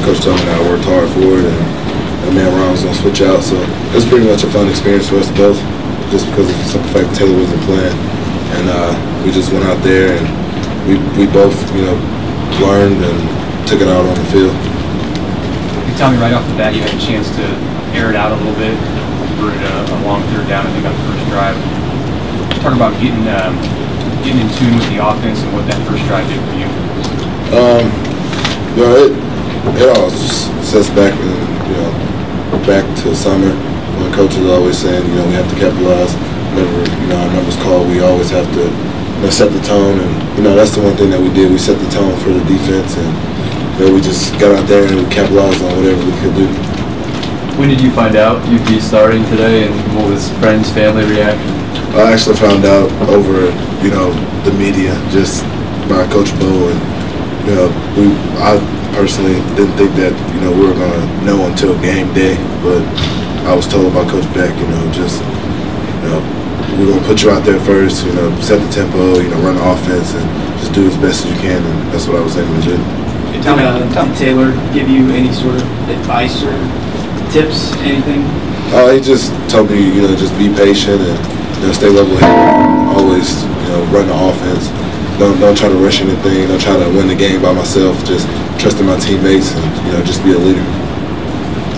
Coach told me that I worked hard for it, and man, Ron was gonna switch out. So it was pretty much a fun experience for us both, just because of the simple fact that Taylor wasn't playing, and we just went out there and we both, learned and took it out on the field. You tell me right off the bat you had a chance to air it out a little bit. You were a long third down, I think, on the first drive. Talk about getting in tune with the offense and what that first drive did for you. It all sets back, back to summer when coaches are always saying, we have to capitalize. Whenever our numbers call, we always have to set the tone, and that's the one thing that we did. We set the tone for the defense, and we just got out there and we capitalized on whatever we could do. When did you find out you'd be starting today, and what was friends, family reaction? I actually found out over, the media, just by Coach Bo, and I personally didn't think that we were gonna know until game day, but I was told by Coach Beck, we're gonna put you out there first, set the tempo, run the offense, and just do as best as you can, and that's what I was able to do. Did Taylor give you any sort of advice or tips, anything? He just told me, just be patient and stay level-headed. Always, run the offense. Don't try to rush anything. Don't try to win the game by myself. Just trust in my teammates and just be a leader.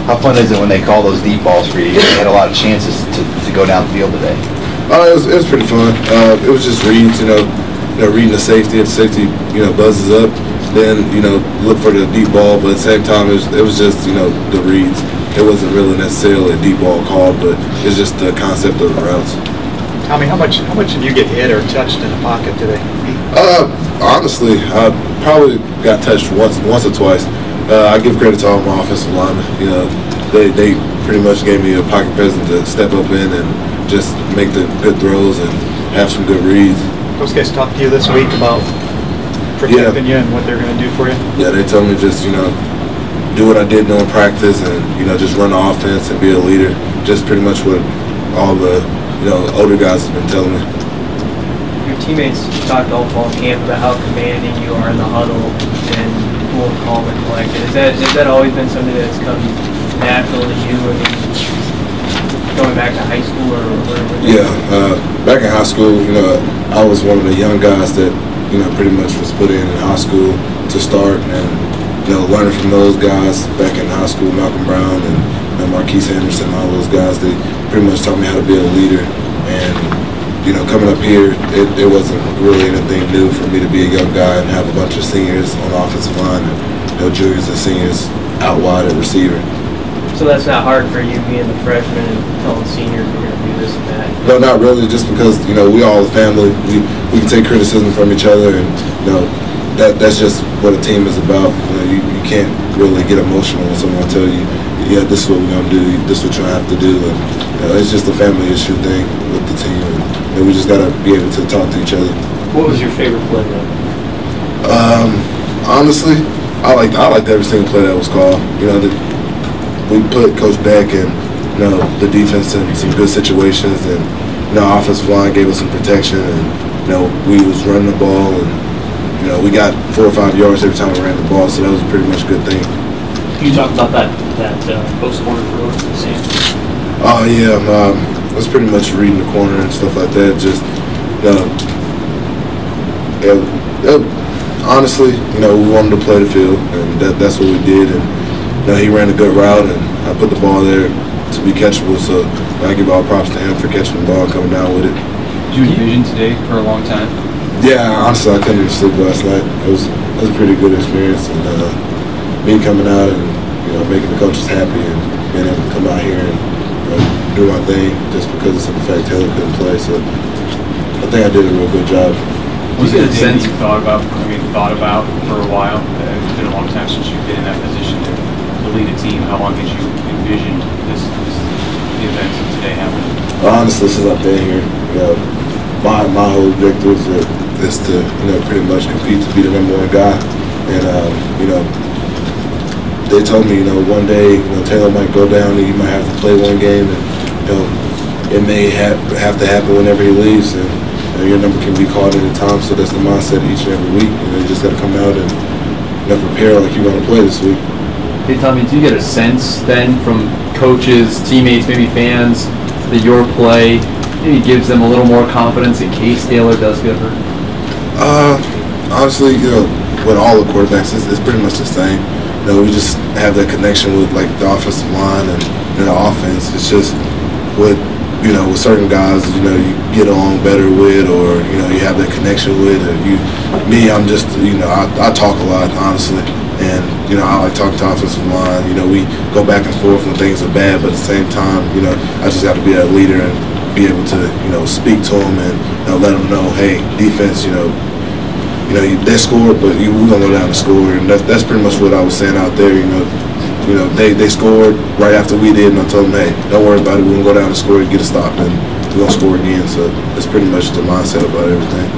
How fun is it when they call those deep balls for you? You had a lot of chances to go down the field today. It was pretty fun. It was just reads, reading the safety. If the safety, buzzes up, then look for the deep ball. But at the same time, it was just the reads. It wasn't really necessarily a deep ball call, but it's just the concept of the routes. Tommy, how much did you get hit or touched in the pocket today? Honestly, I probably got touched once or twice. I give credit to all my offensive linemen. They pretty much gave me a pocket presence to step up in and just make the good throws and have some good reads. Those guys talked to you this week about protecting you and what they're going to do for you? Yeah, they told me just, do what I did during practice and, just run the offense and be a leader. Just pretty much what all the, older guys have been telling me. Your teammates talked all fall camp about how commanding you are in the huddle and cool, calm, and collected. Has that always been something that's come natural to you? I mean, going back to high school or whatever? Yeah, back in high school, I was one of the young guys that, pretty much was put in high school to start, and, learning from those guys back in high school, Malcolm Brown and Marquise Anderson, all those guys, they pretty much taught me how to be a leader. And, coming up here, it wasn't really anything new for me to be a young guy and have a bunch of seniors on the offensive line and, juniors and seniors out wide at receiver. So that's not hard for you being the freshman and telling seniors we're going to do this and that? No, not really, just because, we all a family. We can take criticism from each other, and, that's just what a team is about. You can't really get emotional when someone tell you, yeah, this is what we're going to do, this is what you have to do. And, it's just a family issue thing with the team, and we just got to be able to talk to each other. What was your favorite play then? Honestly, I liked every single play that was called. We put Coach Beck and the defense in some good situations, and our offensive line gave us some protection, and we was running the ball, and we got 4 or 5 yards every time we ran the ball, so that was pretty much a good thing. Can you talk about that post-corner throw to the same? Oh yeah, it was pretty much reading the corner and stuff like that. Just honestly, we wanted to play the field, and that's what we did. And he ran a good route, and I put the ball there to be catchable. So I give all props to him for catching the ball and coming down with it. Did you envision today for a long time? Yeah, honestly, I couldn't even sleep last night. It was a pretty good experience, and me coming out and making the coaches happy and being able to come out here and do my thing just because of the fact Taylor couldn't play. So I think I did a real good job. Was it a day that you thought about for a while? It's been a long time since you've been in that position to lead a team. How long had you envisioned the events of today happening? Honestly, since I've been here, my whole objective is to pretty much compete to be the #1 guy. And they told me one day Taylor might go down and he might have to play one game, and it may have to happen whenever he leaves, and your number can be called at a time. So that's the mindset each and every week. You just got to come out and prepare like you're going to play this week. Hey Tommy, do you get a sense then from coaches, teammates, maybe fans, that your play maybe gives them a little more confidence in case Taylor does get hurt? Honestly, with all the quarterbacks, it's pretty much the same. We just have that connection with like the offensive line and the offense. It's just with certain guys, you get along better with, or you have that connection with. Or I'm just I talk a lot, honestly, and I like talking to offensive line. We go back and forth when things are bad, but at the same time, I just have to be a leader and be able to speak to them and let them know, hey, defense, they scored, but we're gonna go down and score, and that's pretty much what I was saying out there. They scored right after we did, and I told them, hey, don't worry about it. We're gonna go down and score and get a stop, and we're gonna score again. So that's pretty much the mindset about everything.